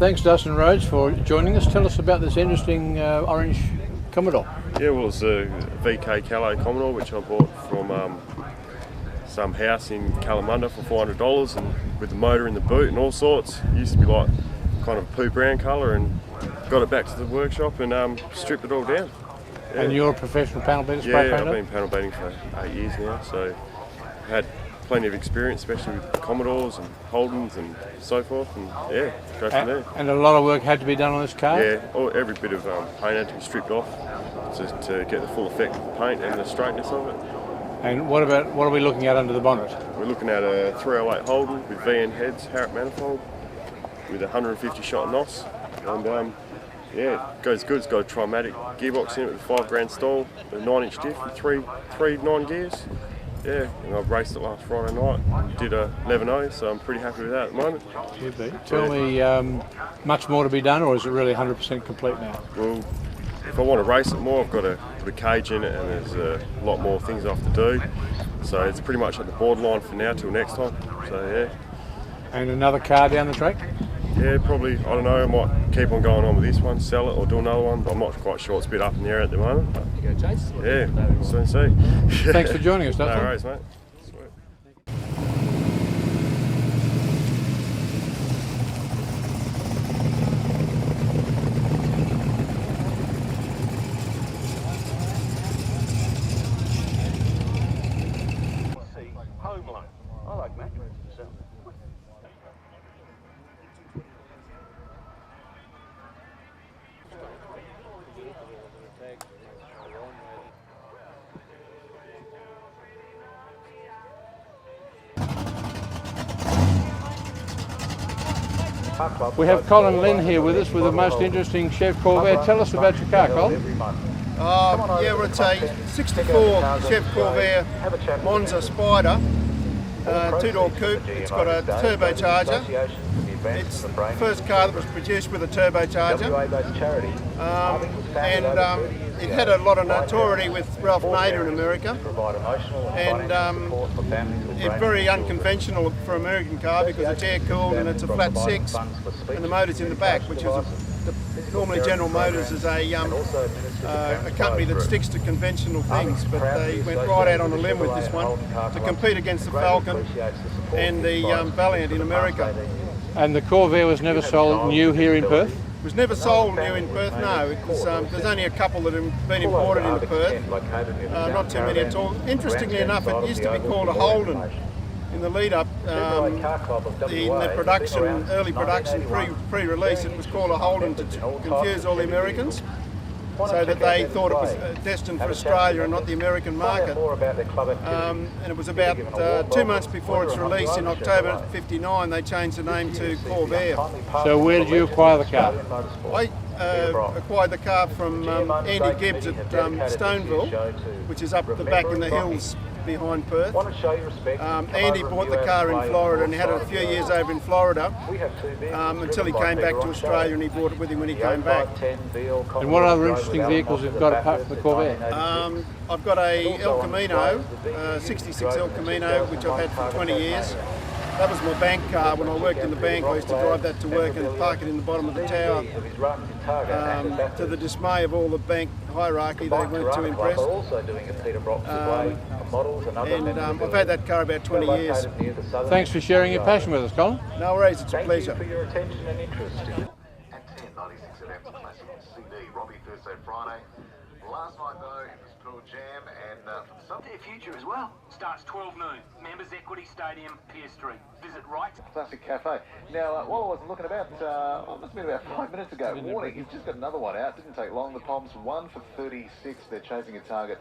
Thanks Dustin Rhodes for joining us. Tell us about this interesting orange Commodore. Yeah, well, it's a VK Calais Commodore which I bought from some house in Kalamunda for $400, and with the motor in the boot and all sorts. It used to be like kind of poo brown colour, and got it back to the workshop and stripped it all down. Yeah. And you're a professional panel beater, spray painter? Yeah, I've been panel beating for 8 years now, so I've had plenty of experience, especially with Commodores and Holdens and so forth, and yeah, go from there. And a lot of work had to be done on this car? Yeah, every bit of paint had to be stripped off to get the full effect of the paint and the straightness of it. And what are we looking at under the bonnet? We're looking at a 308 Holden with VN heads, Harrop manifold, with a 150 shot NOS, and yeah, it goes good. It's got a Trimatic gearbox in it with a 5 grand stall, a 9-inch diff with three 9 gears. Yeah, and I've raced it last Friday night, did a 11.0, so I'm pretty happy with that at the moment. Should be. Tell me, much more to be done, or is it really 100% complete now? Well, if I want to race it more, I've got to put a cage in it, and there's a lot more things I have to do. So it's pretty much at the borderline for now till next time. So yeah. And another car down the track? Yeah, probably. I don't know. I might keep on going on with this one, sell it, or do another one. But I'm not quite sure. It's a bit up in the air at the moment. But yeah, we'll soon see. Thanks for joining us, Dustin. No worries, mate. We have Colin Lynn here with us with the most interesting Chev Corvair. Tell us about your car, Colin. Yeah, well, it's a 64 Chev Corvair Monza Spider, 2-door coupe. It's got a turbocharger. It's the first car that was produced with a turbocharger, and it had a lot of notoriety with Ralph Nader in America, and it's very unconventional for an American car because it's air-cooled and it's a flat 6, and the motor's in the back, which is normally General Motors is a company that sticks to conventional things, but they went right out on a limb with this one to compete against the Falcon and the Valiant in America. And the Corvair was never sold new here in Perth? It was never sold new in Perth, no. It was, there's only a couple that have been imported into Perth, not too many at all. Interestingly enough, it used to be called a Holden in the lead up, in the production, early production, pre-release, it was called a Holden to confuse all the Americans, so that they thought it was destined for Australia and not the American market. And it was about 2 months before its release in October '59 they changed the name to Corvair. So where did you acquire the car? I acquired the car from Andy Gibbs at Stoneville, which is up the back in the hills behind Perth. Andy bought the car in Florida and he had it a few years over in Florida until he came back to Australia, and he brought it with him when he came back. And what other interesting vehicles have you got apart from the Corvair? I've got a El Camino, 66 El Camino, which I've had for 20 years. That was my bank car. When I worked in the bank, I used to drive that to work and park it in the bottom of the tower. To the dismay of all the bank hierarchy, they weren't too impressed. And I've had that car about 20 years. Thanks for sharing your passion with us, Colin. No worries, it's a pleasure. Last night though, it was pure jam, and Sunday Future as well. Starts 12 noon. Members Equity Stadium, Pier Street. Visit right. Classic Cafe. Now, while I wasn't looking about, it must have been about 5 minutes ago. Warning, you've just got another one out. Didn't take long. The Palms 1 for 36. They're chasing a target.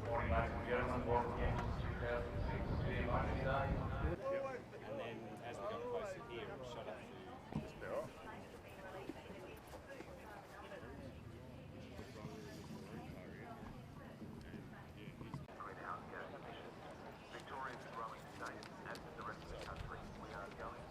Morning, ladies and gentlemen. Welcome again to 2006 Monday. And then as we got closer here, it shot up to this barrel. Victoria's a growing state, as with the rest of the country, we are going.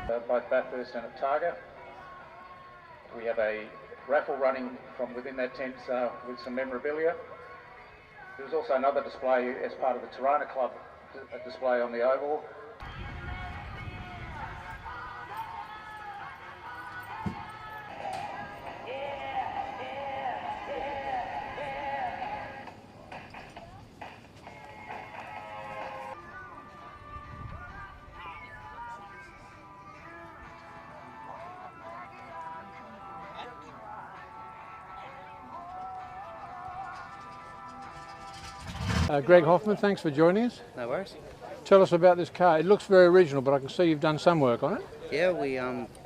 Both Bathurst and at Targa. We have a raffle running from within that tent with some memorabilia. There was also another display as part of the Torana Club, a display on the oval. Greg Hoffman, thanks for joining us. No worries. Tell us about this car. It looks very original, but I can see you've done some work on it. Yeah, we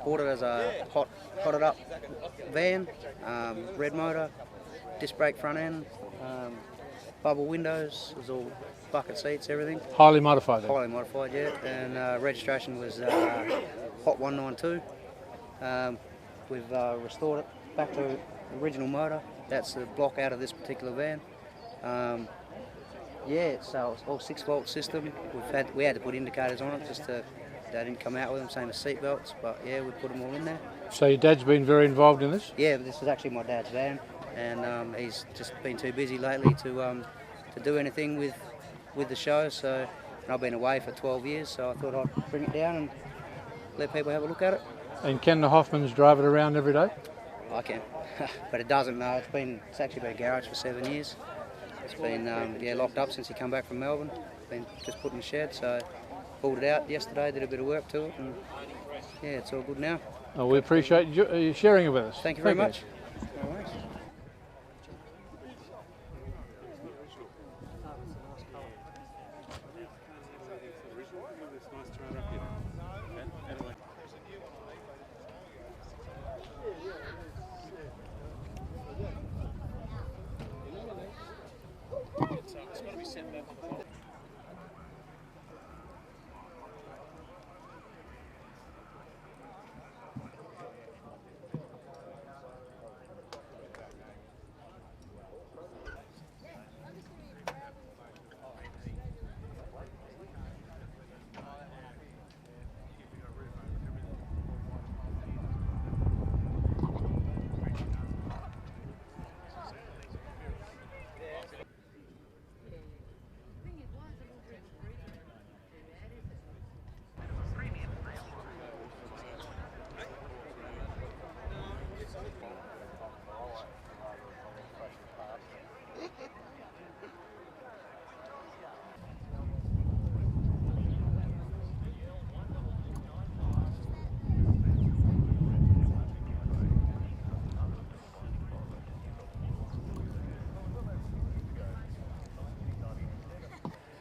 bought it as a hotted up van, red motor, disc brake front end, bubble windows, it was all bucket seats, everything. Highly modified then? Highly modified, yeah. And registration was Hot 192. We've restored it back to the original motor. That's the block out of this particular van. Yeah, so it's all 6-volt system. We had to put indicators on it, just they didn't come out with them, same as seat belts, but yeah, we put them all in there. So your dad's been very involved in this? Yeah, this is actually my dad's van, and he's just been too busy lately to do anything with the show. So and I've been away for 12 years, so I thought I'd bring it down and let people have a look at it. And can the Hoffmans drive it around every day? I can, but it doesn't. No, it's actually been a garage for 7 years. It's been locked up since he come back from Melbourne. Been just put in the shed, so pulled it out yesterday, did a bit of work to it, and yeah, it's all good now. Oh, we appreciate you sharing it with us. Thank you very much. No worries.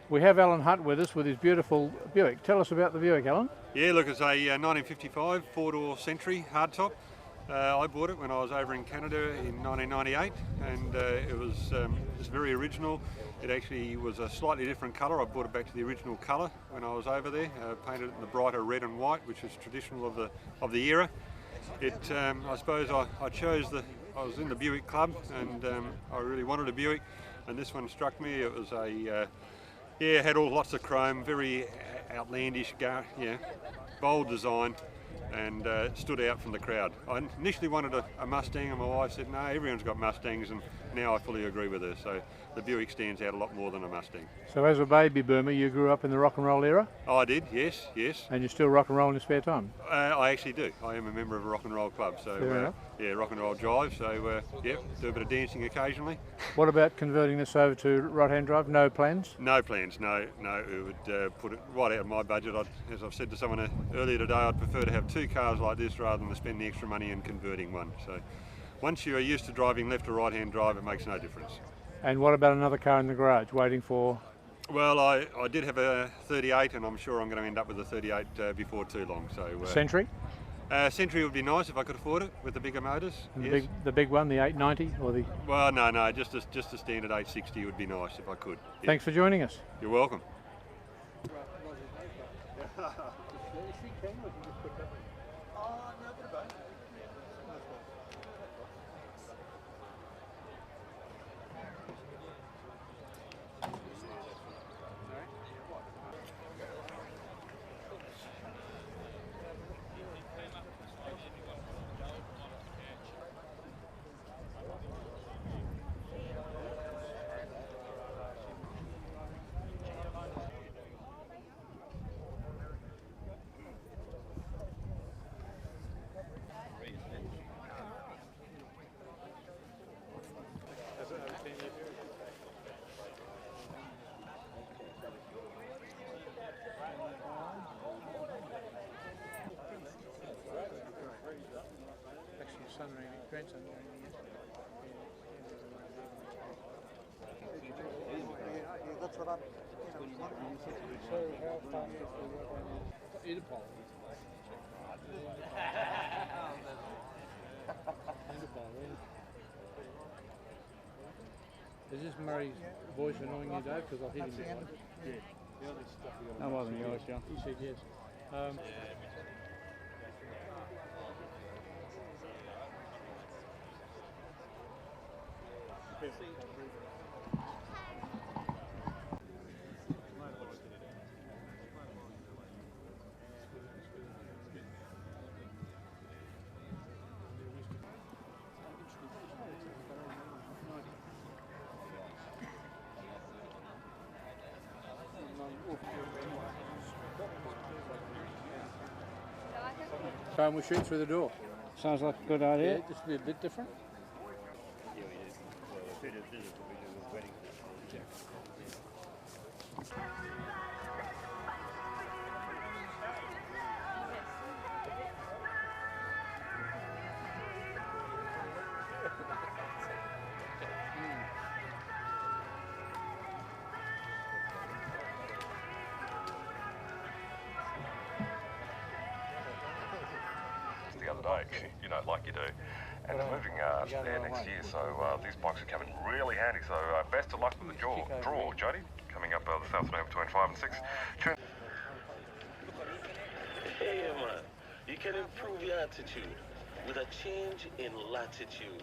We have Alan Hutt with us with his beautiful Buick. Tell us about the Buick, Alan. Yeah, look, it's a 1955 four-door Sentry hardtop. I bought it when I was over in Canada in 1998, and it was very original. It actually was a slightly different colour. I brought it back to the original colour when I was over there. Painted it in the brighter red and white, which is traditional of the era. I suppose I chose I was in the Buick club, and I really wanted a Buick, and this one struck me. It was it had lots of chrome, very outlandish, bold design, and stood out from the crowd. I initially wanted a Mustang, and my wife said, no, everyone's got Mustangs, and now I fully agree with her. So the Buick stands out a lot more than a Mustang. So as a baby boomer, you grew up in the rock and roll era? Oh, I did, yes. And you still rock and roll in your spare time? I actually do. I am a member of a rock and roll club, so rock and roll drive. So do a bit of dancing occasionally. What about converting this over to right-hand drive? No plans? No plans. No. It would put it right out of my budget. As I've said to someone earlier today, I'd prefer to have two cars like this rather than to spend the extra money in converting one. So once you are used to driving left or right-hand drive, it makes no difference. And what about another car in the garage waiting for? Well, I did have a 38, and I'm sure I'm going to end up with a 38 before too long. So Sentry? Sentry would be nice if I could afford it with the bigger motors. Yes. The big one, the 890 or the? Well, no, just a standard 860 would be nice if I could. Yeah. Thanks for joining us. You're welcome. son or anything, grandson or anything. That's what I'm. So how far is the work on Interpol? Interpol, Is this Murray's voice annoying you, Dave? Because I'll hit him. Yeah. That wasn't yours, John. He said yes. So we'll shoot through the door. Sounds like a good idea. Yeah, just be a bit different. The other day, you know, like you do, and they're moving there next year, so these bikes are coming really handy. So best of luck with the draw, Jody, coming up this afternoon between 5 and 6. Hey man, you can improve your attitude with a change in latitude.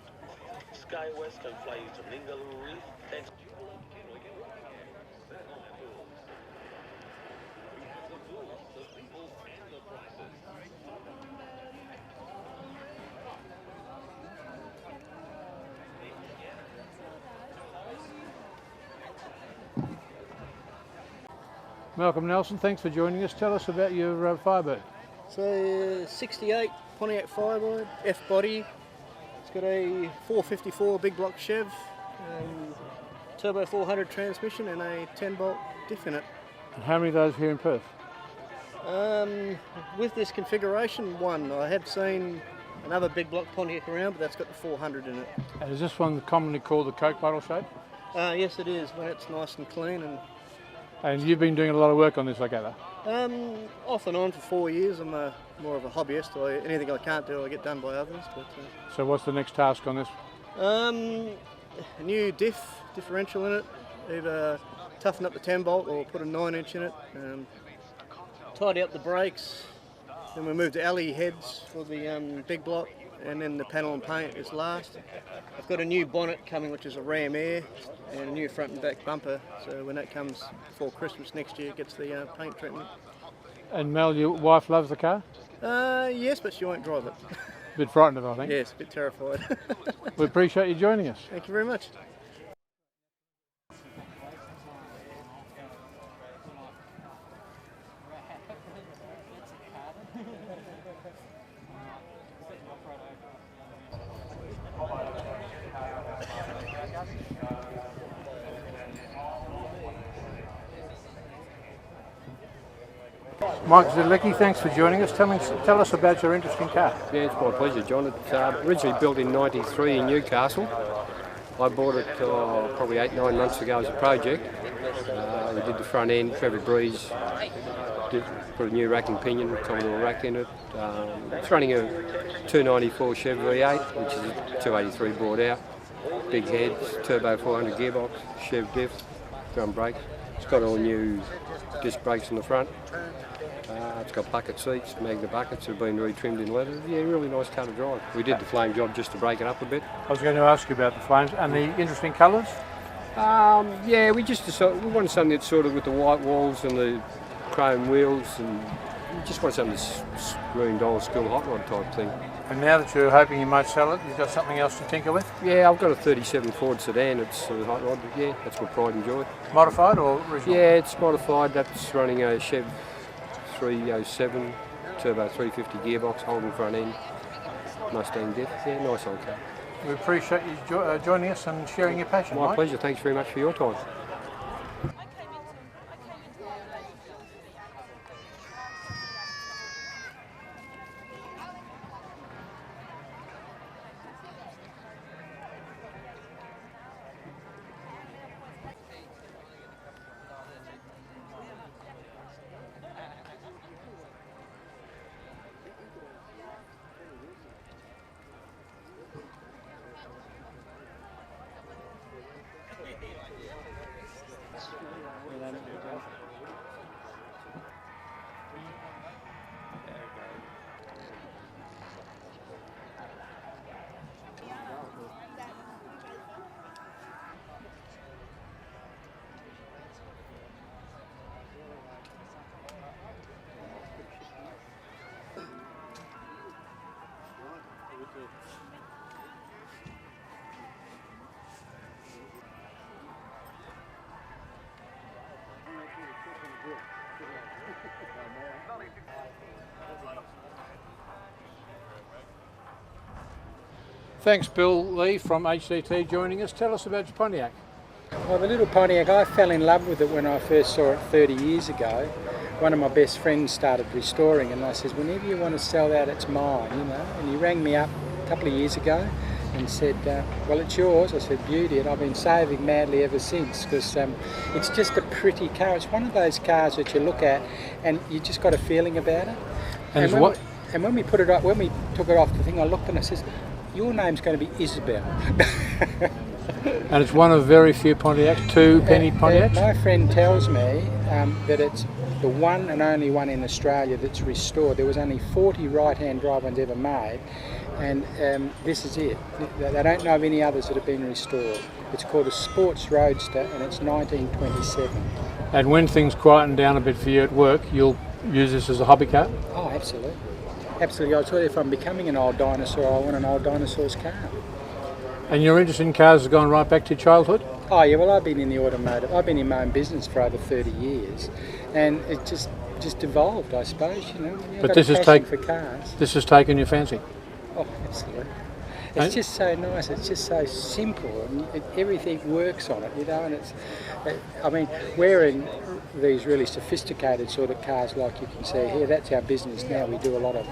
SkyWest can fly you to Ningaloo Reef. Thanks. Malcolm Nelson, thanks for joining us. Tell us about your Firebird. So 68 Pontiac Firebird, F-body. It's got a 454 big block Chev, turbo 400 transmission and a 10-bolt diff in it. And how many of those here in Perth? With this configuration, one. I have seen another big block Pontiac around, but that's got the 400 in it. And is this one commonly called the Coke bottle shape? Yes, it is, when it's nice and clean. And you've been doing a lot of work on this, I gather? Off and on for 4 years. I'm more of a hobbyist. Anything I can't do, I get done by others. But so what's the next task on this? A new differential in it. Either toughen up the 10-bolt or put a 9-inch in it. Tidy up the brakes. Then we move to alley heads for the big block. And then the panel and paint is last. I've got a new bonnet coming, which is a Ram Air, and a new front and back bumper. So when that comes before Christmas next year, it gets the paint treatment. And Mel, your wife loves the car? Yes, but she won't drive it. A bit frightened of it, I think. Yes, a bit terrified. We appreciate you joining us. Thank you very much. Mike Zielicki, thanks for joining us. Tell us about your interesting car. Yeah, it's my pleasure, John. It's originally built in '93 in Newcastle. I bought it probably 8-9 months ago as a project. We did the front end, Trevor Breeze, put a new racking pinion, Commodore rack in it. It's running a 294 Chevy V8, which is a 283 brought out. Big heads, turbo 400 gearbox, Chev diff, drum brakes. It's got all new disc brakes in the front. It's got bucket seats, Magna buckets have been retrimmed in leather. Yeah, really nice car to drive. We did the flame job just to break it up a bit. I was going to ask you about the flames and the interesting colours. Yeah, we just decided we wanted something that's sort of with the white walls and the chrome wheels, and we just wanted something that's Green Dollar School hot rod type thing. And now that you're hoping you might sell it, you've got something else to tinker with? Yeah, I've got a 37 Ford sedan. It's a hot rod, but yeah, that's what Pride and Joy. Modified or original? Yeah, it's modified. That's running a Chev 307 turbo 350 gearbox, Holden front end, Mustang diff. Yeah, nice old car. We appreciate you joining us and sharing your passion. My Mike. pleasure. Thanks very much for your time. Thanks, Bill Lee from HDT joining us. Tell us about your Pontiac. Well, the little Pontiac, I fell in love with it when I first saw it 30 years ago. One of my best friends started restoring, and I said, whenever you want to sell that, it's mine, you know. And he rang me up a couple of years ago and said, well, it's yours. I said, beauty, and I've been saving madly ever since, because it's just a pretty car. It's one of those cars that you look at and you just got a feeling about it. And when we put it up, when we took it off the thing, I looked and I said, your name's going to be Isabel. And it's one of very few Pontiacs, 2 penny Pontiacs? My friend tells me that it's the one and only one in Australia that's restored. There was only 40 right-hand drive ones ever made, and this is it. They don't know of any others that have been restored. It's called a Sports Roadster, and it's 1927. And when things quieten down a bit for you at work, you'll use this as a hobby car? Oh, absolutely. Absolutely. I tell you, if I'm becoming an old dinosaur, I want an old dinosaur's car. And your interest in cars has gone right back to your childhood? Oh yeah, well I've been in the automotive, I've been in my own business for over 30 years, and it just evolved, I suppose, you know. But this has taken your fancy? Oh, absolutely. It's just so nice, it's just so simple, and everything works on it, you know, and I mean, wearing these really sophisticated sort of cars like you can see here, that's our business now. We do a lot of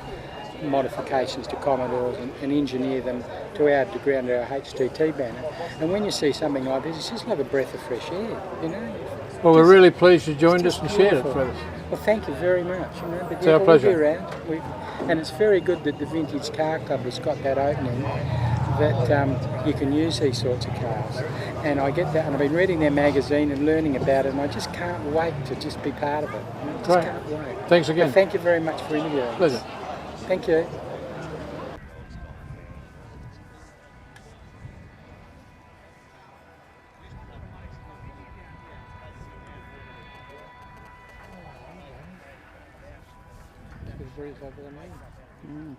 modifications to Commodores and engineer them to our degree under our HDT banner. And when you see something like this, it's just like a breath of fresh air, you know. Well, we're really pleased you joined us and shared it with us. Well, thank you very much. You know, but it's our pleasure. We'll be around. And it's very good that the Vintage Car Club has got that opening, that you can use these sorts of cars. And I get that, and I've been reading their magazine and learning about it, and I just can't wait to just be part of it. You know, just can't wait. Thanks again. But thank you very much for interviewing us. Pleasure. Thank you. It's over the main.